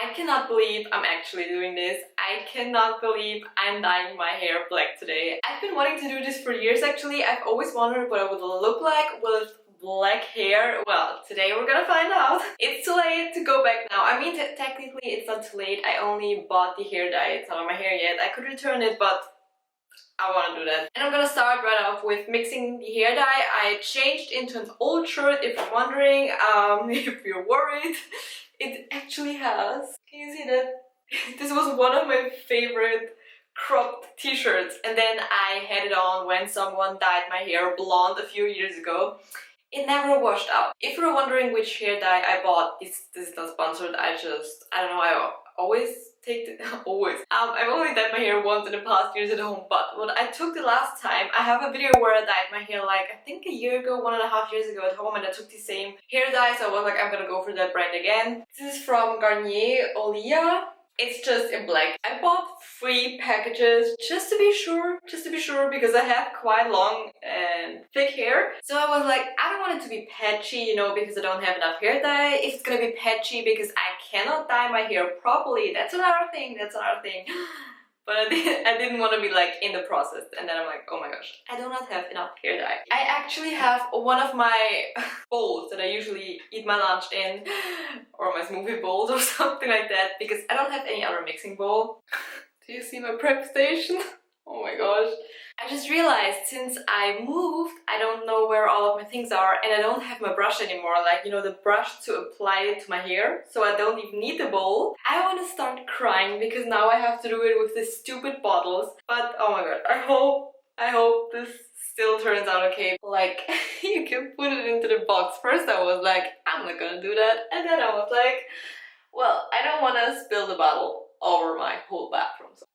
I cannot believe I'm actually doing this. I cannot believe I'm dyeing my hair black today. I've been wanting to do this for years actually. I've always wondered what it would look like with black hair. Well, today we're gonna find out. It's too late to go back now. I mean, technically it's not too late. I only bought the hair dye. It's not on my hair yet. I could return it, but I want to do that. And I'm gonna start right off with mixing the hair dye. I changed into an old shirt, if you're wondering, if you're worried. It actually has. Can you see that? This was one of my favorite cropped t-shirts, and then I had it on when someone dyed my hair blonde a few years ago. It never washed out. If you're wondering which hair dye I bought, this is not sponsored. I don't know, I always take the, I've only dyed my hair once in the past years at home, but what I took the last time, I have a video where I dyed my hair like, I think a year ago, 1.5 years ago at home, and I took the same hair dye, so I was like, I'm gonna go for that brand again. This is from Garnier Olia. It's just in black. I bought 3 packages just to be sure, because I have quite long and thick hair. So I was like, I don't want it to be patchy, you know, because I don't have enough hair dye. If it's gonna be patchy because I cannot dye my hair properly, that's another thing, But I didn't want to be like in the process, and then I'm like, oh my gosh, I do not have enough hair dye. I actually have one of my bowls that I usually eat my lunch in, or my smoothie bowls or something like that, because I don't have any other mixing bowl. Do you see my prep station? Oh my gosh. I just realized since I moved, I don't know where all of my things are, and I don't have my brush anymore, like, you know, the brush to apply it to my hair, so I don't even need the bowl. I want to start crying because now I have to do it with these stupid bottles, but oh my god, I hope this still turns out okay. Like, you can put it into the box. First I was like, I'm not gonna do that, and then I was like, well, I don't want to spill the bottle over my whole bathroom. So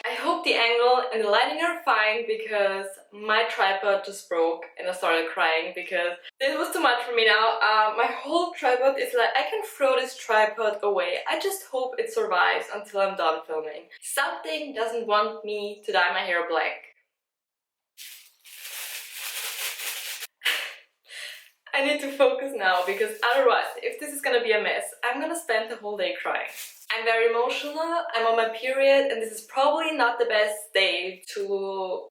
I hope the angle and the lighting are fine, because my tripod just broke and I started crying because this was too much for me now. My whole tripod is like, I can throw this tripod away. I just hope it survives until I'm done filming. Something doesn't want me to dye my hair black. I need to focus now, because otherwise, if this is gonna be a mess, I'm gonna spend the whole day crying. I'm very emotional, I'm on my period, and this is probably not the best day to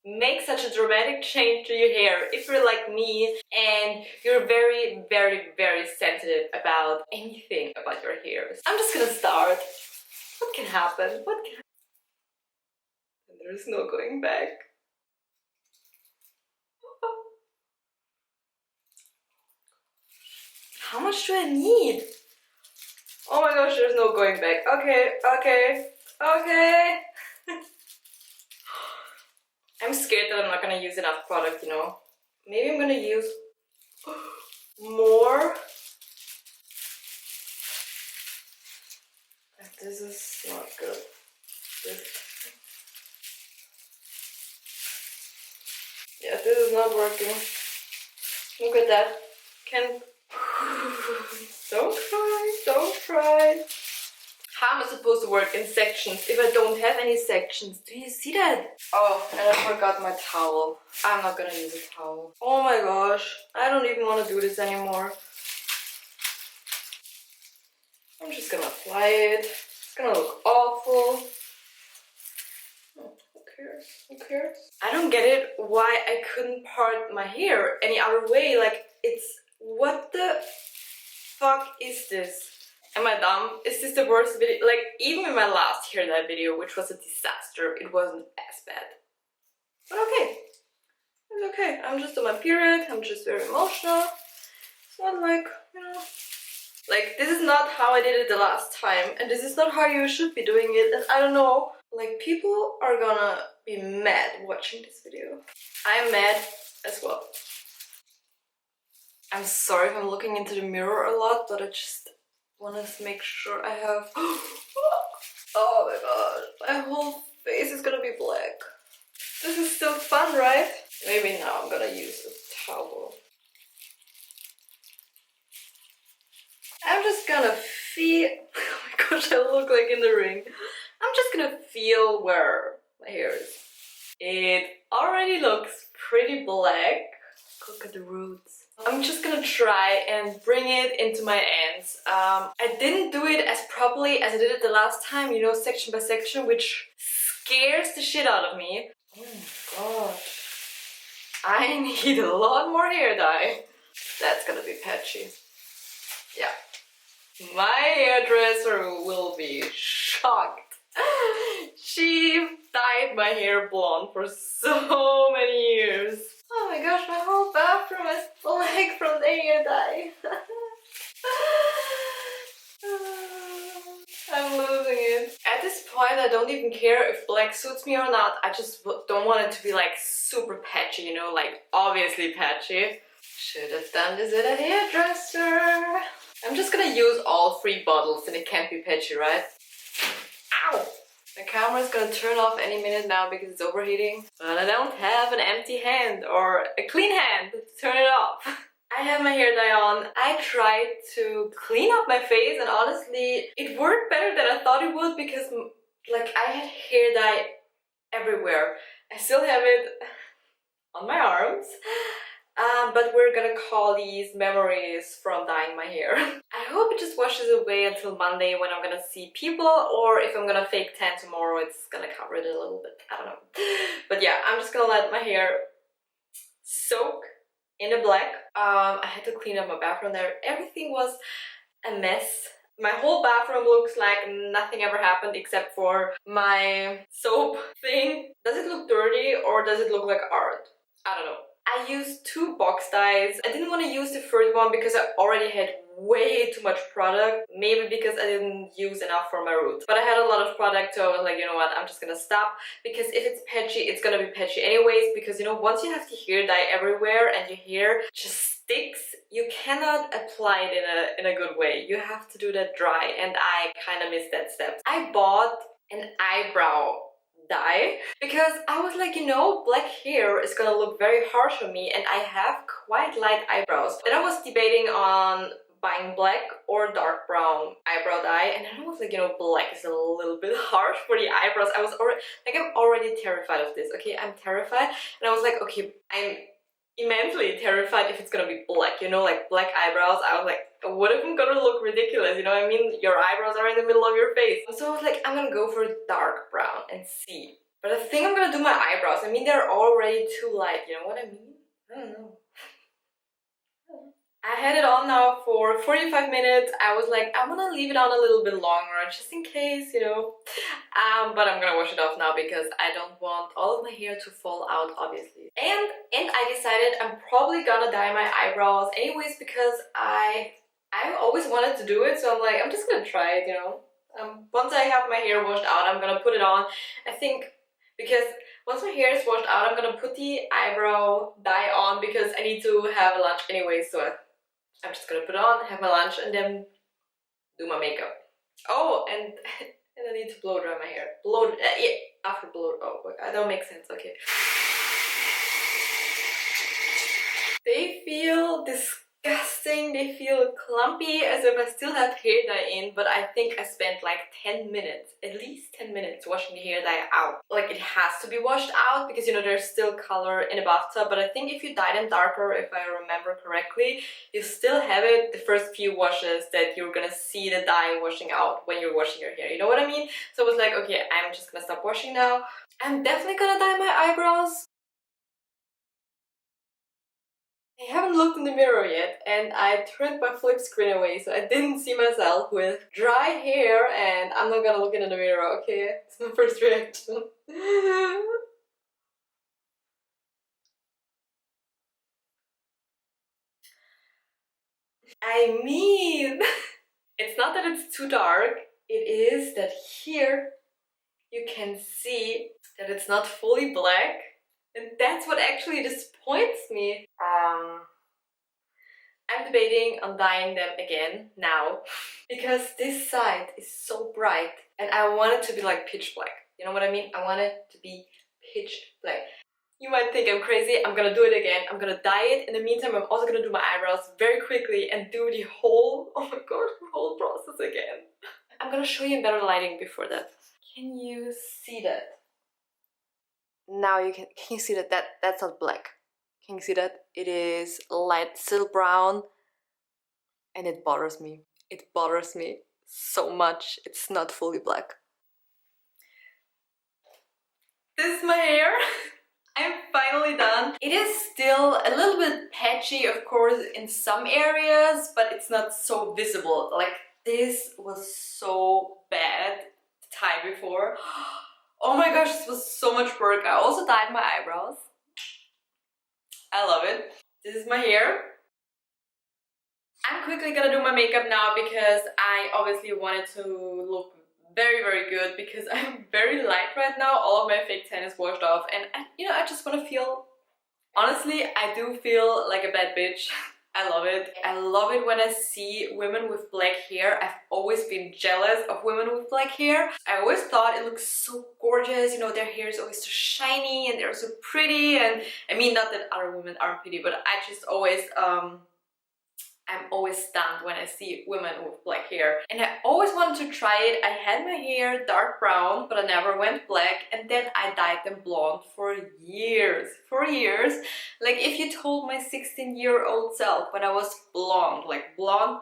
make such a dramatic change to your hair if you're like me and you're very, very, very sensitive about anything about your hair. I'm just gonna start. What can happen? What can happen? And there's no going back. How much do I need? Oh my gosh, there's no going back. Okay. I'm scared that I'm not gonna use enough product, you know. Maybe I'm gonna use more. This is not good. Yeah, this is not working. Look at that. Don't cry. How am I supposed to work in sections if I don't have any sections? Do you see that? Oh, and I forgot my towel. I'm not gonna use a towel. Oh my gosh, I don't even want to do this anymore. I'm just gonna apply it. It's gonna look awful. Oh, who cares? Who cares? I don't get it why I couldn't part my hair any other way. Like, it's... What the fuck is this? Am I dumb? Is this the worst video? Like, even in my last hair dye video, which was a disaster, it wasn't as bad. But okay. It's okay. I'm just on my period. I'm just very emotional. It's not like, you know... Like, this is not how I did it the last time. And this is not how you should be doing it. And I don't know. Like, people are gonna be mad watching this video. I'm mad as well. I'm sorry if I'm looking into the mirror a lot, but I just want to make sure I have... Oh my god, my whole face is gonna be black. This is still fun, right? Maybe now I'm gonna use a towel. I'm just gonna feel... Oh my gosh, I look like in the ring. I'm just gonna feel where my hair is. It already looks pretty black. Look at the roots. I'm just gonna try and bring it into my ends. I didn't do it as properly as I did it the last time, you know, section by section, which scares the shit out of me. Oh my god. I need a lot more hair dye. That's gonna be patchy. Yeah. My hairdresser will be shocked. She dyed my hair blonde for so many years. Oh my gosh, my whole bathroom is black from the hair dye. I'm losing it. At this point, I don't even care if black suits me or not. I just don't want it to be like super patchy, you know, like obviously patchy. Should have done this at a hairdresser. I'm just gonna use all 3 bottles and it can't be patchy, right? Ow! The camera's gonna turn off any minute now because it's overheating. But I don't have an empty hand or a clean hand to turn it off. I have my hair dye on. I tried to clean up my face and honestly, it worked better than I thought it would because like I had hair dye everywhere. I still have it on my arms. But we're gonna call these memories from dyeing my hair. I hope it just washes away until Monday when I'm gonna see people, or if I'm gonna fake tan tomorrow, it's gonna cover it a little bit. I don't know. But yeah, I'm just gonna let my hair soak in the black. I had to clean up my bathroom there. Everything was a mess. My whole bathroom looks like nothing ever happened except for my soap thing. Does it look dirty or does it look like art? I don't know. I used 2 box dyes. I didn't want to use the first one because I already had way too much product. Maybe because I didn't use enough for my roots. But I had a lot of product, so I was like, you know what, I'm just gonna stop. Because if it's patchy, it's gonna be patchy anyways. Because, you know, once you have the hair dye everywhere and your hair just sticks, you cannot apply it in a good way. You have to do that dry, and I kind of missed that step. I bought an eyebrow dye because I was like, you know, black hair is gonna look very harsh on me and I have quite light eyebrows. Then I was debating on buying black or dark brown eyebrow dye, and I was like, you know, black is a little bit harsh for the eyebrows. I was already like, I'm already terrified of this. Okay, I'm terrified, and I was like, okay, I'm immensely terrified if it's gonna be black, you know, like black eyebrows. I was like, what if I'm gonna look ridiculous, you know what I mean? Your eyebrows are in the middle of your face. So I was like, I'm gonna go for dark brown and see. But I think I'm gonna do my eyebrows. I mean, they're already too light, you know what I mean? I don't know. I had it on now for 45 minutes. I was like, I want to leave it on a little bit longer just in case, you know. But I'm gonna wash it off now because I don't want all of my hair to fall out, obviously. And I decided I'm probably gonna dye my eyebrows anyways because I always wanted to do it. So I'm like, I'm just gonna try it, you know. Once I have my hair washed out, I'm gonna put it on. I think because once my hair is washed out, I'm gonna put the eyebrow dye on because I need to have a lunch anyway. So I'm just gonna put it on, have my lunch, and then do my makeup. Oh, and I need to blow dry my hair. Yeah, after blow. Oh, that don't make sense. Okay. They feel disgusting. They feel clumpy, as if I still have hair dye in. But I think I spent like 10 minutes, at least 10 minutes, washing the hair dye out. Like, it has to be washed out because, you know, there's still color in a bathtub. But I think if you dye them darker, if I remember correctly, you still have it the first few washes that you're gonna see the dye washing out when you're washing your hair. You know what I mean? So I was like, okay, I'm just gonna stop washing now. I'm definitely gonna dye my eyebrows. I haven't looked in the mirror yet, and I turned my flip screen away so I didn't see myself with dry hair, and I'm not gonna look in the mirror, okay? It's my first reaction. I mean, it's not that it's too dark, it is that here you can see that it's not fully black, and that's what actually disappoints me. I'm debating on dyeing them again now because this side is so bright and I want it to be like pitch black. You know what I mean? I want it to be pitch black. You might think I'm crazy. I'm gonna do it again. I'm gonna dye it. In the meantime, I'm also gonna do my eyebrows very quickly and do the whole, oh my god, the whole process again. I'm gonna show you in better lighting before that. Can you see that? Now you can you see that that's not black? Can you see that? It is light still brown and it bothers me. It bothers me so much. It's not fully black. This is my hair. I'm finally done. It is still a little bit patchy, of course, in some areas, but it's not so visible. Like, this was so bad the time before. Oh my gosh, this was so much work. I also dyed my eyebrows. I love it. This is my hair. I'm quickly gonna do my makeup now because I obviously wanted to look very, very good because I'm very light right now. All of my fake tan is washed off and I just want to feel, honestly, I do feel like a bad bitch. I love it. I love it when I see women with black hair. I've always been jealous of women with black hair. I always thought it looks so gorgeous, you know, their hair is always so shiny and they're so pretty. And I mean, not that other women aren't pretty, but I just always I'm always stunned when I see women with black hair. And I always wanted to try it. I had my hair dark brown, but I never went black. And then I dyed them blonde for years. For years. Like, if you told my 16-year-old self when I was blonde, like blonde,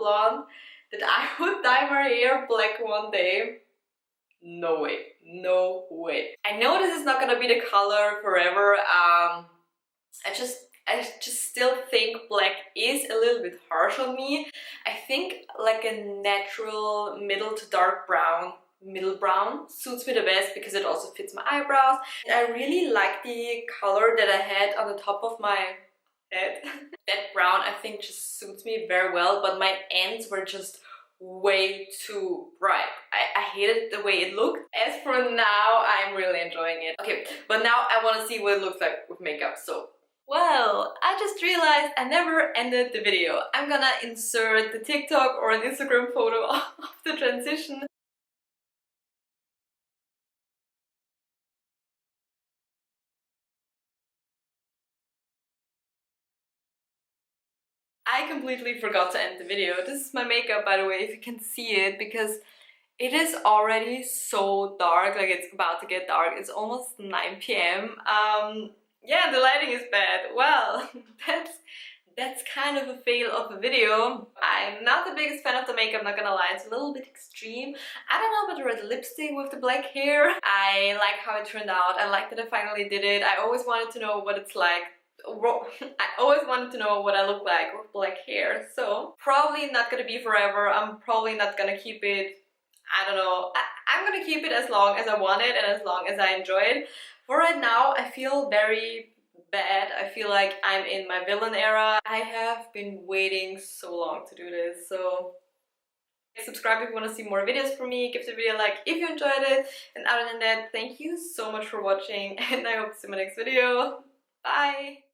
that I would dye my hair black one day, no way. No way. I know this is not gonna be the color forever. I just still think black is a little bit harsh on me. I think like a natural middle to dark brown, middle brown suits me the best because it also fits my eyebrows. I really like the color that I had on the top of my head. That brown I think just suits me very well, but my ends were just way too bright. I hated the way it looked. As for now, I'm really enjoying it. Okay, but now I want to see what it looks like with makeup, so. Well, I just realized I never ended the video. I'm gonna insert the TikTok or an Instagram photo of the transition. I completely forgot to end the video. This is my makeup, by the way, if you can see it, because it is already so dark, like it's about to get dark. It's almost 9 p.m. Yeah, the lighting is bad. Well, that's kind of a fail of a video. I'm not the biggest fan of the makeup, not gonna lie, it's a little bit extreme. I don't know about the red lipstick with the black hair. I like how it turned out. I like that I finally did it. I always wanted to know what it's like. I always wanted to know what I look like with black hair, so probably not gonna be forever. I'm probably not gonna keep it, I don't know. I'm gonna keep it as long as I want it and as long as I enjoy it. For right now, I feel very bad. I feel like I'm in my villain era. I have been waiting so long to do this, so subscribe if you want to see more videos from me. Give the video a like if you enjoyed it. And other than that, thank you so much for watching and I hope to see you in my next video. Bye!